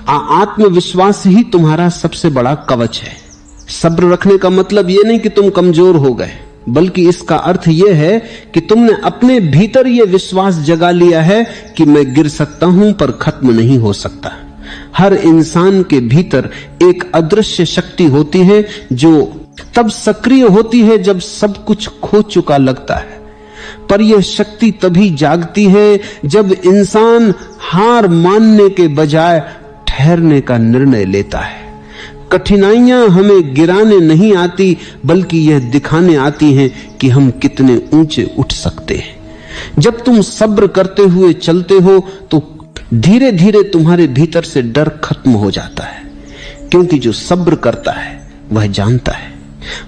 आत्मविश्वास ही तुम्हारा सबसे बड़ा कवच है। सब्र रखने का मतलब यह नहीं कि तुम कमजोर हो गए, बल्कि इसका अर्थ यह है कि तुमने अपने भीतर यह विश्वास जगा लिया है कि मैं गिर सकता हूं पर खत्म नहीं हो सकता। हर इंसान के भीतर एक अदृश्य शक्ति होती है जो तब सक्रिय होती है जब सब कुछ खो चुका लगता है, पर यह शक्ति तभी जागती है जब इंसान हार मानने के बजाय ठहरने का निर्णय लेता है। कठिनाइयां हमें गिराने नहीं आती, बल्कि यह दिखाने आती हैं कि हम कितने ऊंचे उठ सकते हैं। जब तुम सब्र करते हुए चलते हो तो धीरे धीरे तुम्हारे भीतर से डर खत्म हो जाता है, क्योंकि जो सब्र करता है वह जानता है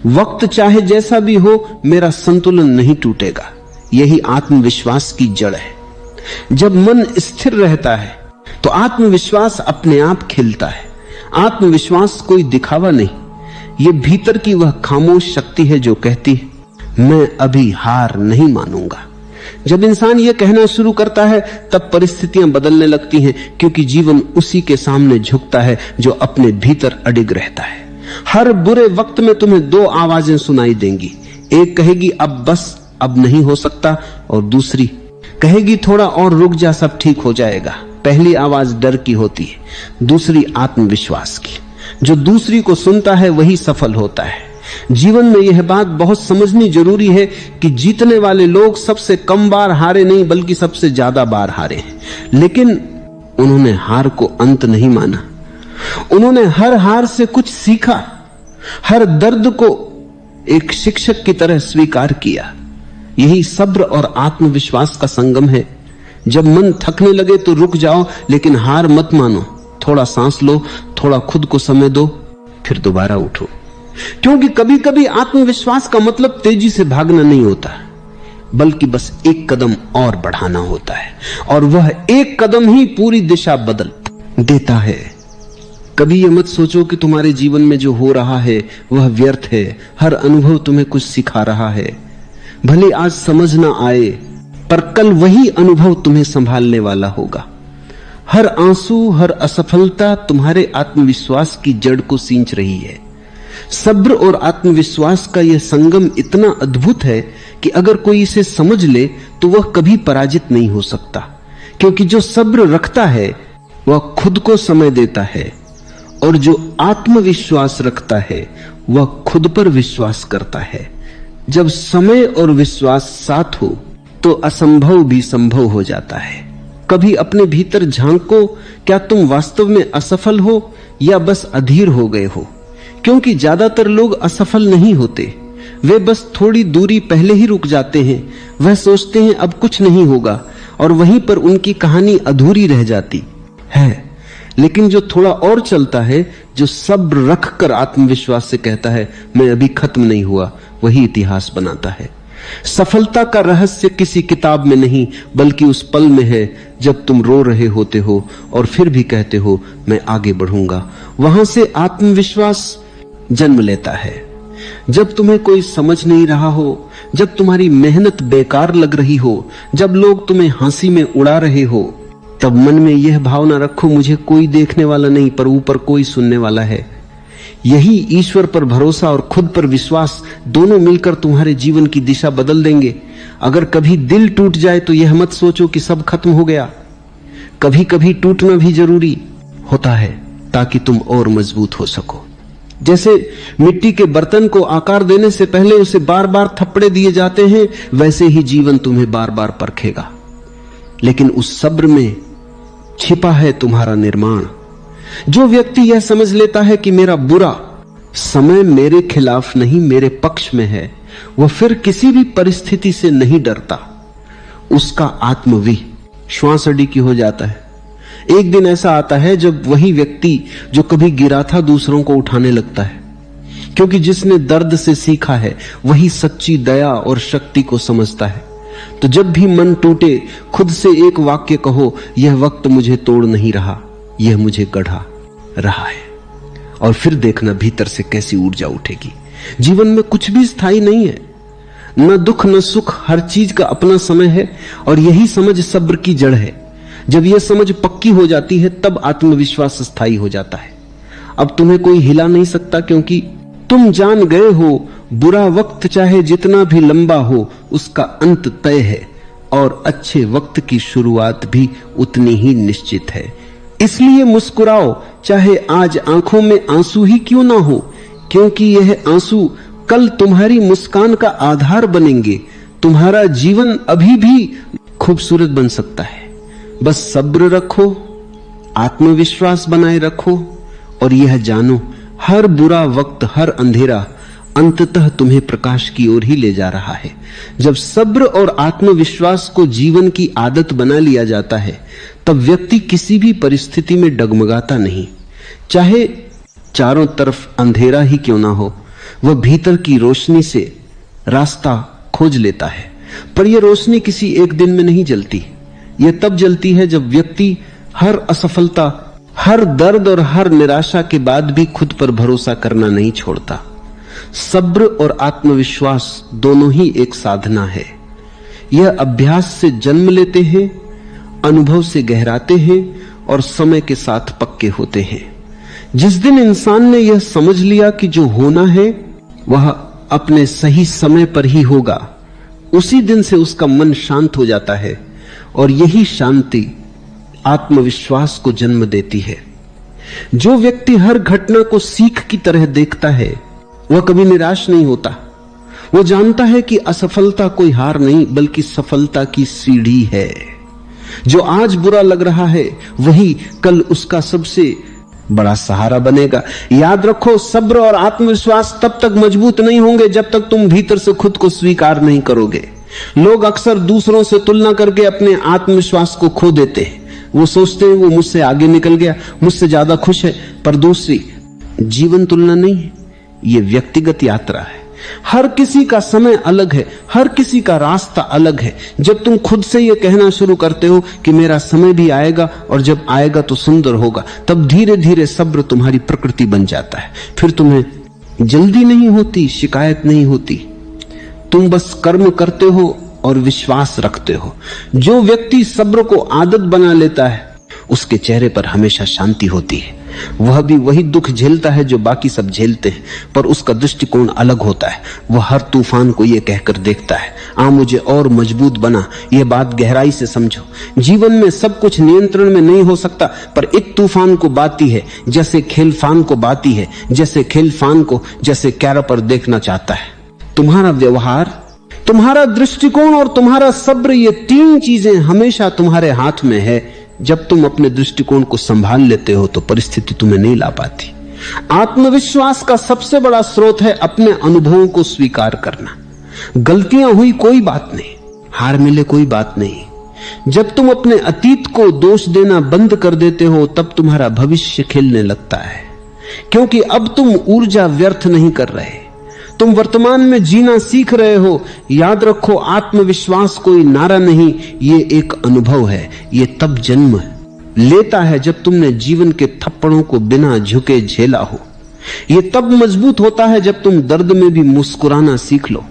वक्त चाहे जैसा भी हो मेरा संतुलन नहीं टूटेगा। यही आत्मविश्वास की जड़ है। जब मन स्थिर रहता है तो आत्मविश्वास अपने आप खिलता है। आत्मविश्वास कोई दिखावा नहीं, ये भीतर की वह खामोश शक्ति है जो कहती है मैं अभी हार नहीं मानूंगा। जब इंसान यह कहना शुरू करता है तब परिस्थितियां बदलने लगती हैं, क्योंकि जीवन उसी के सामने झुकता है जो अपने भीतर अडिग रहता है। हर बुरे वक्त में तुम्हें दो आवाजें सुनाई देंगी। एक कहेगी अब बस, अब नहीं हो सकता, और दूसरी कहेगी थोड़ा और रुक जा, सब ठीक हो जाएगा। पहली आवाज डर की होती है, दूसरी आत्मविश्वास की। जो दूसरी को सुनता है वही सफल होता है। जीवन में यह बात बहुत समझनी जरूरी है कि जीतने वाले लोग सबसे कम बार हारे नहीं, बल्कि सबसे ज्यादा बार हारे हैं, लेकिन उन्होंने हार को अंत नहीं माना। उन्होंने हर हार से कुछ सीखा, हर दर्द को एक शिक्षक की तरह स्वीकार किया। यही सब्र और आत्मविश्वास का संगम है। जब मन थकने लगे तो रुक जाओ, लेकिन हार मत मानो। थोड़ा सांस लो, थोड़ा खुद को समय दो, फिर दोबारा उठो। क्योंकि कभी कभी आत्मविश्वास का मतलब तेजी से भागना नहीं होता, बल्कि बस एक कदम और बढ़ाना होता है, और वह एक कदम ही पूरी दिशा बदल देता है। कभी यह मत सोचो कि तुम्हारे जीवन में जो हो रहा है वह व्यर्थ है। हर अनुभव तुम्हें कुछ सिखा रहा है। भले आज समझ ना आए, पर कल वही अनुभव तुम्हें संभालने वाला होगा। हर आंसू, हर असफलता तुम्हारे आत्मविश्वास की जड़ को सींच रही है। सब्र और आत्मविश्वास का यह संगम इतना अद्भुत है कि अगर कोई इसे समझ ले तो वह कभी पराजित नहीं हो सकता, क्योंकि जो सब्र रखता है वह खुद को समय देता है, और जो आत्मविश्वास रखता है वह खुद पर विश्वास करता है। जब समय और विश्वास साथ हो तो असंभव भी संभव हो जाता है। कभी अपने भीतर झांको, क्या तुम वास्तव में असफल हो या बस अधीर हो गए हो? क्योंकि ज्यादातर लोग असफल नहीं होते, वे बस थोड़ी दूरी पहले ही रुक जाते हैं। वह सोचते हैं अब कुछ नहीं होगा, और वहीं पर उनकी कहानी अधूरी रह जाती है। लेकिन जो थोड़ा और चलता है, जो सब्र रखकर आत्मविश्वास से कहता है मैं अभी खत्म नहीं हुआ, वही इतिहास बनाता है। सफलता का रहस्य किसी किताब में नहीं, बल्कि उस पल में है जब तुम रो रहे होते हो और फिर भी कहते हो मैं आगे बढ़ूंगा। वहां से आत्मविश्वास जन्म लेता है। जब तुम्हें कोई समझ नहीं रहा हो, जब तुम्हारी मेहनत बेकार लग रही हो, जब लोग तुम्हें हंसी में उड़ा रहे हो, तब मन में यह भावना रखो मुझे कोई देखने वाला नहीं, पर ऊपर कोई सुनने वाला है। यही ईश्वर पर भरोसा और खुद पर विश्वास दोनों मिलकर तुम्हारे जीवन की दिशा बदल देंगे। अगर कभी दिल टूट जाए तो यह मत सोचो कि सब खत्म हो गया। कभी कभी टूटना भी जरूरी होता है ताकि तुम और मजबूत हो सको। जैसे मिट्टी के बर्तन को आकार देने से पहले उसे बार बार थप्पड़े दिए जाते हैं, वैसे ही जीवन तुम्हें बार बार परखेगा। लेकिन उस सब्र में छिपा है तुम्हारा निर्माण। जो व्यक्ति यह समझ लेता है कि मेरा बुरा समय मेरे खिलाफ नहीं, मेरे पक्ष में है, वह फिर किसी भी परिस्थिति से नहीं डरता। उसका आत्मविश्वास अडिग हो जाता है। एक दिन ऐसा आता है जब वही व्यक्ति जो कभी गिरा था दूसरों को उठाने लगता है, क्योंकि जिसने दर्द से सीखा है वही सच्ची दया और शक्ति को समझता है। तो जब भी मन टूटे, खुद से एक वाक्य कहो, यह वक्त मुझे तोड़ नहीं रहा, यह मुझे गढ़ा रहा है। और फिर देखना भीतर से कैसी ऊर्जा उठेगी। जीवन में कुछ भी स्थायी नहीं है, न दुख न सुख, हर चीज का अपना समय है, और यही समझ सब्र की जड़ है। जब यह समझ पक्की हो जाती है तब आत्मविश्वास स्थायी हो जाता है। अब तुम्हें कोई हिला नहीं सकता, क्योंकि तुम जान गए हो बुरा वक्त चाहे जितना भी लंबा हो उसका अंत तय है और अच्छे वक्त की शुरुआत भी उतनी ही निश्चित है। इसलिए मुस्कुराओ चाहे आज आंखों में आंसू ही क्यों ना हो, क्योंकि यह आंसू कल तुम्हारी मुस्कान का आधार बनेंगे। तुम्हारा जीवन अभी भी खूबसूरत बन सकता है। बस सब्र रखो, आत्मविश्वास बनाए रखो और यह जानो हर बुरा वक्त, हर अंधेरा अंततः तुम्हें प्रकाश की ओर ही ले जा रहा है। जब सब्र और आत्मविश्वास को जीवन की आदत बना लिया जाता है तब व्यक्ति किसी भी परिस्थिति में डगमगाता नहीं। चाहे चारों तरफ अंधेरा ही क्यों ना हो, वह भीतर की रोशनी से रास्ता खोज लेता है। पर यह रोशनी किसी एक दिन में नहीं जलती। यह तब जलती है जब व्यक्ति हर असफलता, हर दर्द और हर निराशा के बाद भी खुद पर भरोसा करना नहीं छोड़ता। सब्र और आत्मविश्वास दोनों ही एक साधना है। यह अभ्यास से जन्म लेते हैं, अनुभव से गहराते हैं और समय के साथ पक्के होते हैं। जिस दिन इंसान ने यह समझ लिया कि जो होना है वह अपने सही समय पर ही होगा, उसी दिन से उसका मन शांत हो जाता है और यही शांति आत्मविश्वास को जन्म देती है। जो व्यक्ति हर घटना को सीख की तरह देखता है वह कभी निराश नहीं होता। वो जानता है कि असफलता कोई हार नहीं बल्कि सफलता की सीढ़ी है। जो आज बुरा लग रहा है वही कल उसका सबसे बड़ा सहारा बनेगा। याद रखो, सब्र और आत्मविश्वास तब तक मजबूत नहीं होंगे जब तक तुम भीतर से खुद को स्वीकार नहीं करोगे। लोग अक्सर दूसरों से तुलना करके अपने आत्मविश्वास को खो देते हैं। वो सोचते हैं वो मुझसे आगे निकल गया, मुझसे ज्यादा खुश है। पर दूसरी जीवन तुलना नहीं है, ये व्यक्तिगत यात्रा है। हर किसी का समय अलग है, हर किसी का रास्ता अलग है। जब तुम खुद से यह कहना शुरू करते हो कि मेरा समय भी आएगा और जब आएगा तो सुंदर होगा, तब धीरे धीरे सब्र तुम्हारी प्रकृति बन जाता है। फिर तुम्हें जल्दी नहीं होती, शिकायत नहीं होती, तुम बस कर्म करते हो और विश्वास रखते हो। जो व्यक्ति सब्र को आदत बना लेता है उसके चेहरे पर हमेशा शांति होती है। वह भी वही दुख झेलता है जो बाकी सब झेलते हैं, पर उसका दृष्टिकोण अलग होता है। वह हर तूफान को यह कहकर देखता है, आ मुझे और मजबूत बना। यह बात गहराई से समझो। जीवन में सब कुछ नियंत्रण में नहीं हो सकता, पर एक तूफान को बाती है जैसे खेलफान को बाती है, जैसे खेलफान को जैसे कैरा पर देखना चाहता है। तुम्हारा व्यवहार, तुम्हारा दृष्टिकोण और तुम्हारा सब्र, ये तीन चीजें हमेशा तुम्हारे हाथ में है। जब तुम अपने दृष्टिकोण को संभाल लेते हो तो परिस्थिति तुम्हें नहीं ला पाती। आत्मविश्वास का सबसे बड़ा स्रोत है अपने अनुभवों को स्वीकार करना। गलतियां हुई कोई बात नहीं, हार मिले कोई बात नहीं। जब तुम अपने अतीत को दोष देना बंद कर देते हो तब तुम्हारा भविष्य खिलने लगता है, क्योंकि अब तुम ऊर्जा व्यर्थ नहीं कर रहे, तुम वर्तमान में जीना सीख रहे हो। याद रखो, आत्मविश्वास कोई नारा नहीं, ये एक अनुभव है। ये तब जन्म लेता है जब तुमने जीवन के थप्पड़ों को बिना झुके झेला हो। ये तब मजबूत होता है जब तुम दर्द में भी मुस्कुराना सीख लो।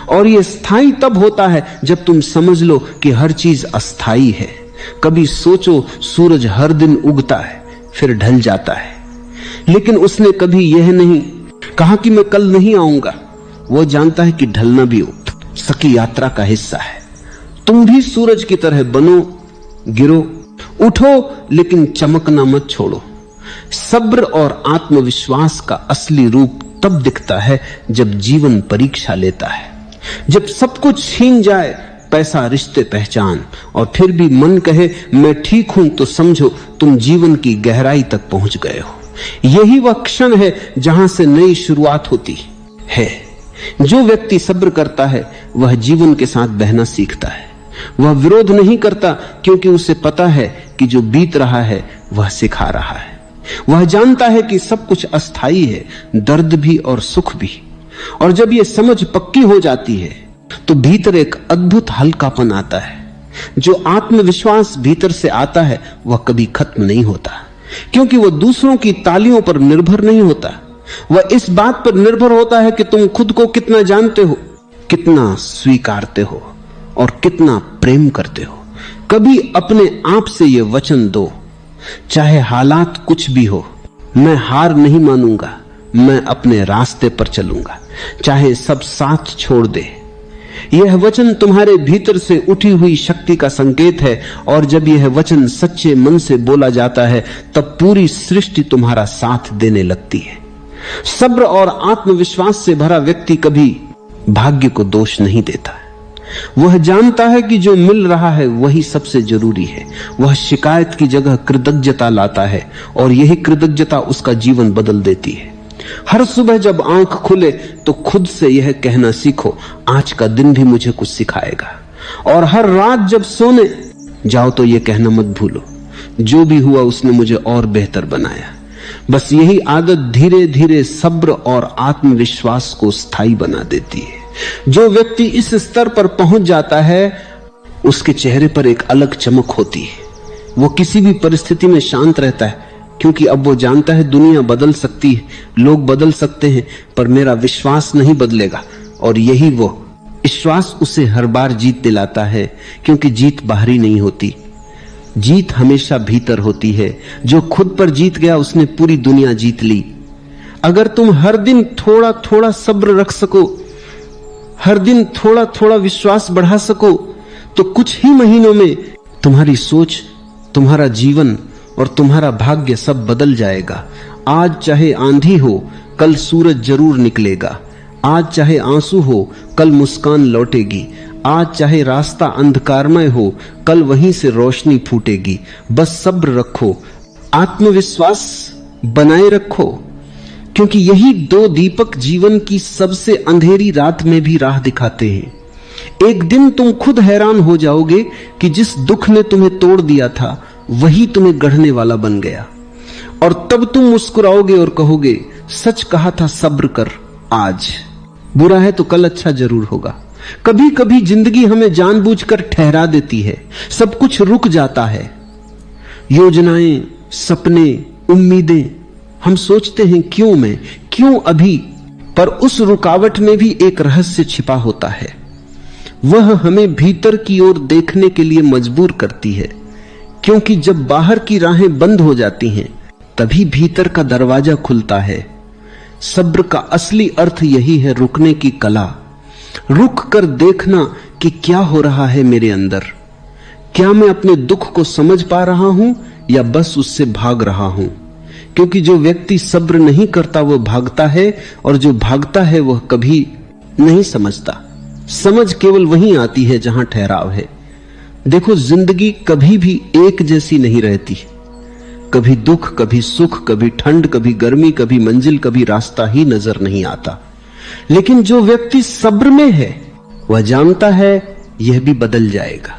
और ये स्थायी तब होता है जब तुम समझ लो कि हर चीज अस्थायी है। कभी सोचो, सूरज हर दिन उगता है फिर ढल जाता है, लेकिन उसने कभी यह नहीं कहा कि मैं कल नहीं आऊंगा। वो जानता है कि ढलना भी सकी यात्रा का हिस्सा है। तुम भी सूरज की तरह बनो, गिरो, उठो, लेकिन चमकना मत छोड़ो। सब्र और आत्मविश्वास का असली रूप तब दिखता है जब जीवन परीक्षा लेता है। जब सब कुछ छीन जाए, पैसा, रिश्ते, पहचान, और फिर भी मन कहे मैं ठीक हूं, तो समझो तुम जीवन की गहराई तक पहुंच गए हो। यही वह क्षण है जहां से नई शुरुआत होती है। जो व्यक्ति सब्र करता है वह जीवन के साथ बहना सीखता है। वह विरोध नहीं करता, क्योंकि उसे पता है कि जो बीत रहा है वह सिखा रहा है। वह जानता है कि सब कुछ अस्थाई है, दर्द भी और सुख भी। और जब यह समझ पक्की हो जाती है तो भीतर एक अद्भुत हल्कापन आता है। जो आत्मविश्वास भीतर से आता है वह कभी खत्म नहीं होता, क्योंकि वह दूसरों की तालियों पर निर्भर नहीं होता। वह इस बात पर निर्भर होता है कि तुम खुद को कितना जानते हो, कितना स्वीकारते हो और कितना प्रेम करते हो। कभी अपने आप से यह वचन दो, चाहे हालात कुछ भी हो, मैं हार नहीं मानूंगा, मैं अपने रास्ते पर चलूंगा, चाहे सब साथ छोड़ दे। यह वचन तुम्हारे भीतर से उठी हुई शक्ति का संकेत है, और जब यह वचन सच्चे मन से बोला जाता है तब पूरी सृष्टि तुम्हारा साथ देने लगती है। सब्र और आत्मविश्वास से भरा व्यक्ति कभी भाग्य को दोष नहीं देता। वह जानता है कि जो मिल रहा है वही सबसे जरूरी है। वह शिकायत की जगह कृतज्ञता लाता है, और यही कृतज्ञता उसका जीवन बदल देती है। हर सुबह जब आंख खुले तो खुद से यह कहना सीखो, आज का दिन भी मुझे कुछ सिखाएगा। और हर रात जब सोने जाओ तो यह कहना मत भूलो, जो भी हुआ उसने मुझे और बेहतर बनाया। बस यही आदत धीरे धीरे सब्र और आत्मविश्वास को स्थायी बना देती है। जो व्यक्ति इस स्तर पर पहुंच जाता है उसके चेहरे पर एक अलग चमक होती है। वो किसी भी परिस्थिति में शांत रहता है, क्योंकि अब वो जानता है दुनिया बदल सकती है, लोग बदल सकते हैं, पर मेरा विश्वास नहीं बदलेगा। और यही वो विश्वास उसे हर बार जीत दिलाता है, क्योंकि जीत बाहरी नहीं होती, जीत हमेशा भीतर होती है। जो खुद पर जीत गया उसने पूरी दुनिया जीत ली। अगर तुम हर दिन थोड़ा थोड़ा सब्र रख सको, हर दिन थोड़ा थोड़ा विश्वास बढ़ा सको, तो कुछ ही महीनों में तुम्हारी सोच, तुम्हारा जीवन और तुम्हारा भाग्य सब बदल जाएगा। आज चाहे आंधी हो, कल सूरज जरूर निकलेगा। आज चाहे आंसू हो, कल मुस्कान लौटेगी। आज चाहे रास्ता अंधकारमय हो, कल वहीं से रोशनी फूटेगी। बस सब्र रखो, आत्मविश्वास बनाए रखो, क्योंकि यही दो दीपक जीवन की सबसे अंधेरी रात में भी राह दिखाते हैं। एक दिन तुम खुद हैरान हो जाओगे कि जिस दुख ने तुम्हें तोड़ दिया था वही तुम्हें गढ़ने वाला बन गया, और तब तुम मुस्कुराओगे और कहोगे, सच कहा था सब्र कर। आज बुरा है तो कल अच्छा जरूर होगा। कभी कभी जिंदगी हमें जानबूझकर ठहरा देती है, सब कुछ रुक जाता है, योजनाएं, सपने, उम्मीदें। हम सोचते हैं क्यों मैं, क्यों अभी, पर उस रुकावट में भी एक रहस्य छिपा होता है। वह हमें भीतर की ओर देखने के लिए मजबूर करती है, क्योंकि जब बाहर की राहें बंद हो जाती हैं तभी भीतर का दरवाजा खुलता है। सब्र का असली अर्थ यही है, रुकने की कला। रुक कर देखना कि क्या हो रहा है मेरे अंदर। क्या मैं अपने दुख को समझ पा रहा हूं या बस उससे भाग रहा हूं? क्योंकि जो व्यक्ति सब्र नहीं करता वह भागता है, और जो भागता है वह कभी नहीं समझता। समझ केवल वहीं आती है जहां ठहराव है। देखो, जिंदगी कभी भी एक जैसी नहीं रहती। कभी दुख, कभी सुख, कभी ठंड, कभी गर्मी, कभी मंजिल, कभी रास्ता ही नजर नहीं आता। लेकिन जो व्यक्ति सब्र में है वह जानता है यह भी बदल जाएगा।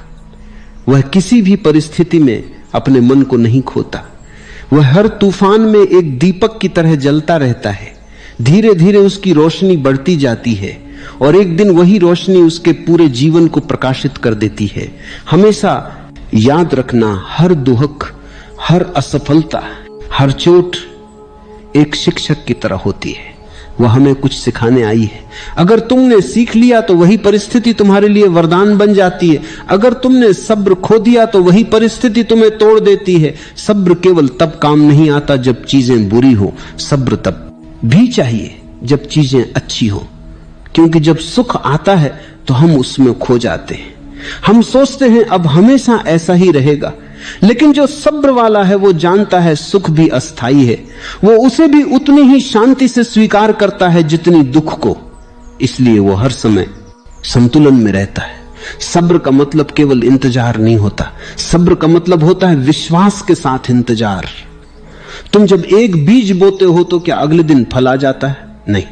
वह किसी भी परिस्थिति में अपने मन को नहीं खोता। वह हर तूफान में एक दीपक की तरह जलता रहता है। धीरे धीरे उसकी रोशनी बढ़ती जाती है, और एक दिन वही रोशनी उसके पूरे जीवन को प्रकाशित कर देती है। हमेशा याद रखना, हर दुख, हर असफलता, हर चोट एक शिक्षक की तरह होती है। वह हमें कुछ सिखाने आई है। अगर तुमने सीख लिया तो वही परिस्थिति तुम्हारे लिए वरदान बन जाती है। अगर तुमने सब्र खो दिया तो वही परिस्थिति तुम्हें तोड़ देती है। सब्र केवल तब काम नहीं आता जब चीजें बुरी हो, सब्र तब भी चाहिए जब चीजें अच्छी हो, क्योंकि जब सुख आता है तो हम उसमें खो जाते हैं। हम सोचते हैं अब हमेशा ऐसा ही रहेगा, लेकिन जो सब्र वाला है वो जानता है सुख भी अस्थाई है। वो उसे भी उतनी ही शांति से स्वीकार करता है जितनी दुख को, इसलिए वो हर समय संतुलन में रहता है। सब्र का मतलब केवल इंतजार नहीं होता, सब्र का मतलब होता है विश्वास के साथ इंतजार। तुम जब एक बीज बोते हो तो क्या अगले दिन फल आ जाता है? नहीं,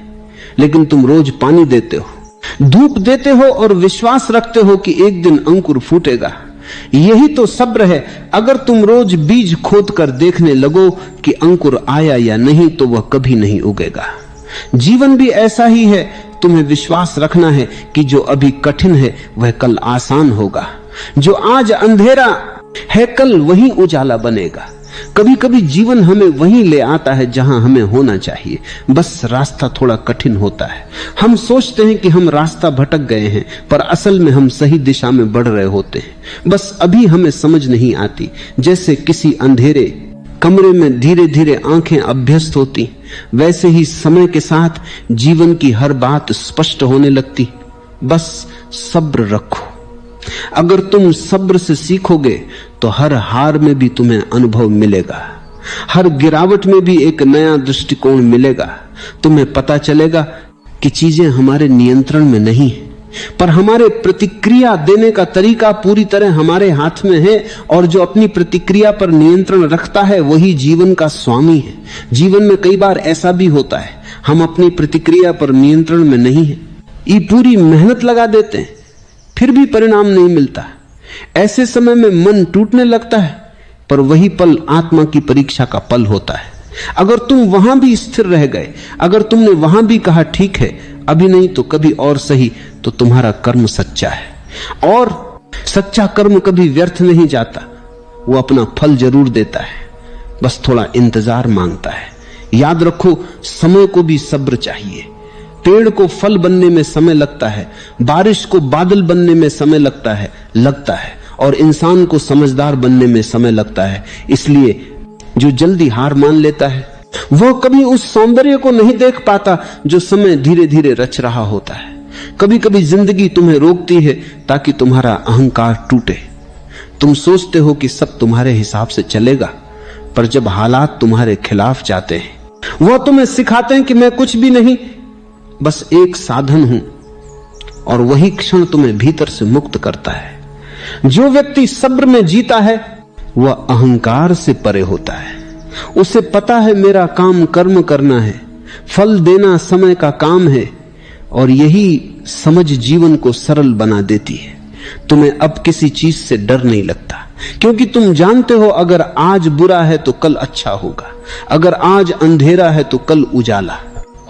लेकिन तुम रोज पानी देते हो, धूप देते हो और विश्वास रखते हो कि एक दिन अंकुर फूटेगा। यही तो सब्र है। अगर तुम रोज बीज खोद कर देखने लगो कि अंकुर आया या नहीं तो वह कभी नहीं उगेगा। जीवन भी ऐसा ही है। तुम्हें विश्वास रखना है कि जो अभी कठिन है वह कल आसान होगा। जो आज अंधेरा है कल वही उजाला बनेगा। कभी कभी जीवन हमें वहीं ले आता है जहां हमें होना चाहिए, बस रास्ता थोड़ा कठिन होता है। हम सोचते हैं कि हम रास्ता भटक गए हैं, पर असल में हम सही दिशा में बढ़ रहे होते हैं, बस अभी हमें समझ नहीं आती। जैसे किसी अंधेरे कमरे में धीरे धीरे आंखें अभ्यस्त होती, वैसे ही समय के साथ जीवन की हर बात स्पष्ट होने लगती। बस सब्र रखो। अगर तुम सब्र से सीखोगे तो हर हार में भी तुम्हें अनुभव मिलेगा, हर गिरावट में भी एक नया दृष्टिकोण मिलेगा। तुम्हें पता चलेगा कि चीजें हमारे नियंत्रण में नहीं है, पर हमारे प्रतिक्रिया देने का तरीका पूरी तरह हमारे हाथ में है, और जो अपनी प्रतिक्रिया पर नियंत्रण रखता है वही जीवन का स्वामी है। जीवन में कई बार ऐसा भी होता है, हम अपनी प्रतिक्रिया पर नियंत्रण में नहीं है, ये पूरी मेहनत लगा देते हैं, फिर भी परिणाम नहीं मिलता। ऐसे समय में मन टूटने लगता है, पर वही पल आत्मा की परीक्षा का पल होता है। अगर तुम वहां भी स्थिर रह गए, अगर तुमने वहां भी कहा ठीक है अभी नहीं तो कभी और सही, तो तुम्हारा कर्म सच्चा है। और सच्चा कर्म कभी व्यर्थ नहीं जाता, वो अपना फल जरूर देता है, बस थोड़ा इंतजार मांगता है। याद रखो, समय को भी सब्र चाहिए। पेड़ को फल बनने में समय लगता है, बारिश को बादल बनने में समय लगता है, और इंसान को समझदार बनने में समय लगता है। इसलिए जो जल्दी हार मान लेता है वह कभी उस सौंदर्य को नहीं देख पाता जो समय धीरे धीरे रच रहा होता है। कभी कभी जिंदगी तुम्हें रोकती है ताकि तुम्हारा अहंकार टूटे। तुम सोचते हो कि सब तुम्हारे हिसाब से चलेगा, पर जब हालात तुम्हारे खिलाफ जाते हैं वह तुम्हें सिखाते हैं कि मैं कुछ भी नहीं, बस एक साधन हूं, और वही क्षण तुम्हें भीतर से मुक्त करता है। जो व्यक्ति सब्र में जीता है वह अहंकार से परे होता है। उसे पता है मेरा काम कर्म करना है, फल देना समय का काम है, और यही समझ जीवन को सरल बना देती है। तुम्हें अब किसी चीज से डर नहीं लगता, क्योंकि तुम जानते हो अगर आज बुरा है तो कल अच्छा होगा, अगर आज अंधेरा है तो कल उजाला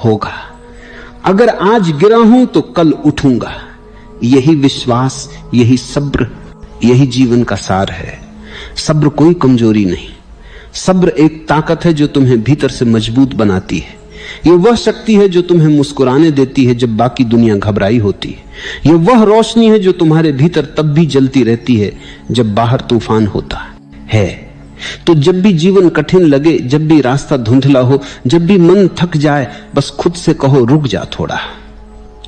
होगा, अगर आज गिरा हूं तो कल उठूंगा। यही विश्वास, यही सब्र, यही जीवन का सार है। सब्र कोई कमजोरी नहीं, सब्र एक ताकत है जो तुम्हें भीतर से मजबूत बनाती है। यह वह शक्ति है जो तुम्हें मुस्कुराने देती है जब बाकी दुनिया घबराई होती है। यह वह रोशनी है जो तुम्हारे भीतर तब भी जलती रहती है जब बाहर तूफान होता है। तो जब भी जीवन कठिन लगे, जब भी रास्ता धुंधला हो, जब भी मन थक जाए, बस खुद से कहो रुक जा थोड़ा,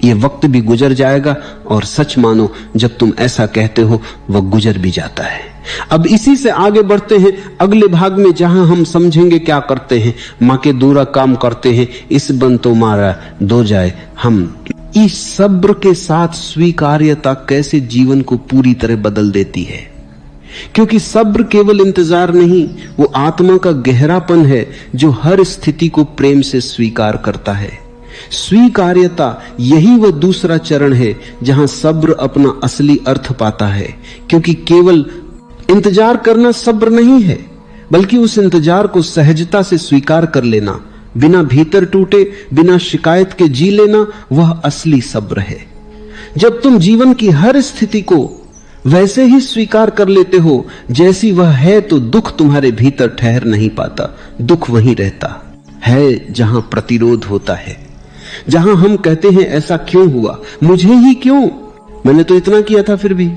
ये वक्त भी गुजर जाएगा। और सच मानो, जब तुम ऐसा कहते हो वह गुजर भी जाता है। अब इसी से आगे बढ़ते हैं अगले भाग में, जहां हम समझेंगे क्या करते हैं। माँ के दूरा काम करते हैं, इस बन तो मारा दो जाए हम। इस सब्र के साथ स्वीकार्यता कैसे जीवन को पूरी तरह बदल देती है, क्योंकि सब्र केवल इंतजार नहीं, वो आत्मा का गहरापन है जो हर स्थिति को प्रेम से स्वीकार करता है। स्वीकार्यता, यही वह दूसरा चरण है जहां सब्र अपना असली अर्थ पाता है, क्योंकि केवल इंतजार करना सब्र नहीं है, बल्कि उस इंतजार को सहजता से स्वीकार कर लेना, बिना भीतर टूटे, बिना शिकायत के जी लेना, वह असली सब्र है। जब तुम जीवन की हर स्थिति को वैसे ही स्वीकार कर लेते हो जैसी वह है, तो दुख तुम्हारे भीतर ठहर नहीं पाता। दुख वहीं रहता है जहां प्रतिरोध होता है, जहां हम कहते हैं ऐसा क्यों हुआ, मुझे ही क्यों, मैंने तो इतना किया था फिर भी।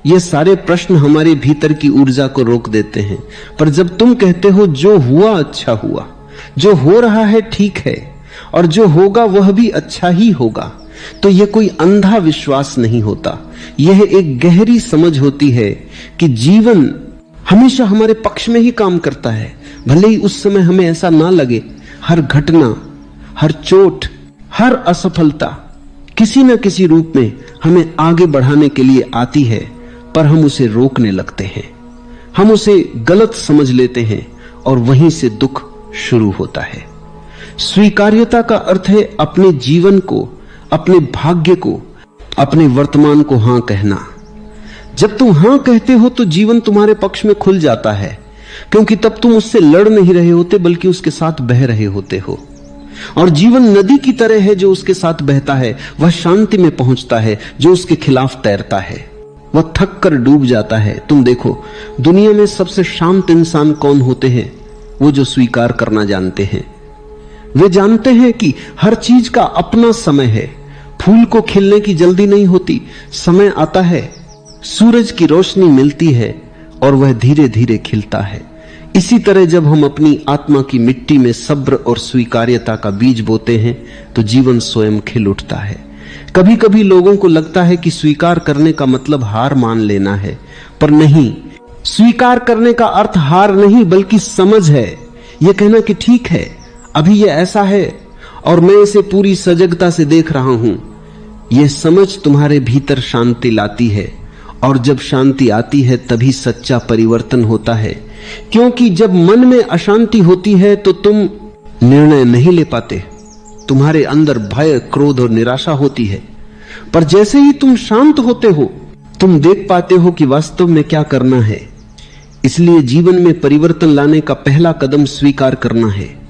ये सारे प्रश्न हमारे भीतर की ऊर्जा को रोक देते हैं। पर जब तुम कहते हो जो हुआ अच्छा हुआ, जो हो रहा है ठीक है, और जो होगा वह भी अच्छा ही होगा, तो यह कोई अंधा विश्वास नहीं होता, यह एक गहरी समझ होती है कि जीवन हमेशा हमारे पक्ष में ही काम करता है, भले ही उस समय हमें ऐसा ना लगे। हर घटना, हर चोट, हर असफलता किसी न किसी रूप में हमें आगे बढ़ाने के लिए आती है, पर हम उसे रोकने लगते हैं, हम उसे गलत समझ लेते हैं, और वहीं से दुख शुरू होता है। स्वीकार्यता का अर्थ है अपने जीवन को, अपने भाग्य को, अपने वर्तमान को हां कहना। जब तुम हां कहते हो तो जीवन तुम्हारे पक्ष में खुल जाता है, क्योंकि तब तुम उससे लड़ नहीं रहे होते, बल्कि उसके साथ बह रहे होते हो। और जीवन नदी की तरह है जो उसके साथ बहता है, वह शांति में पहुंचता है जो उसके खिलाफ तैरता है। वह थक कर डूब जाता है। तुम देखो, दुनिया में सबसे शांत इंसान कौन होते हैं? वो जो स्वीकार करना जानते हैं। वे जानते हैं कि हर चीज का अपना समय है। फूल को खिलने की जल्दी नहीं होती, समय आता है, सूरज की रोशनी मिलती है और वह धीरे धीरे खिलता है। इसी तरह जब हम अपनी आत्मा की मिट्टी में सब्र और स्वीकार्यता का बीज बोते हैं तो जीवन स्वयं खिल उठता है। कभी कभी लोगों को लगता है कि स्वीकार करने का मतलब हार मान लेना है, पर नहीं, स्वीकार करने का अर्थ हार नहीं बल्कि समझ है। यह कहना कि ठीक है, अभी यह ऐसा है और मैं इसे पूरी सजगता से देख रहा हूं। यह समझ तुम्हारे भीतर शांति लाती है, और जब शांति आती है तभी सच्चा परिवर्तन होता है। क्योंकि जब मन में अशांति होती है तो तुम निर्णय नहीं ले पाते, तुम्हारे अंदर भय, क्रोध और निराशा होती है। पर जैसे ही तुम शांत होते हो, तुम देख पाते हो कि वास्तव में क्या करना है। इसलिए जीवन में परिवर्तन लाने का पहला कदम स्वीकार करना है।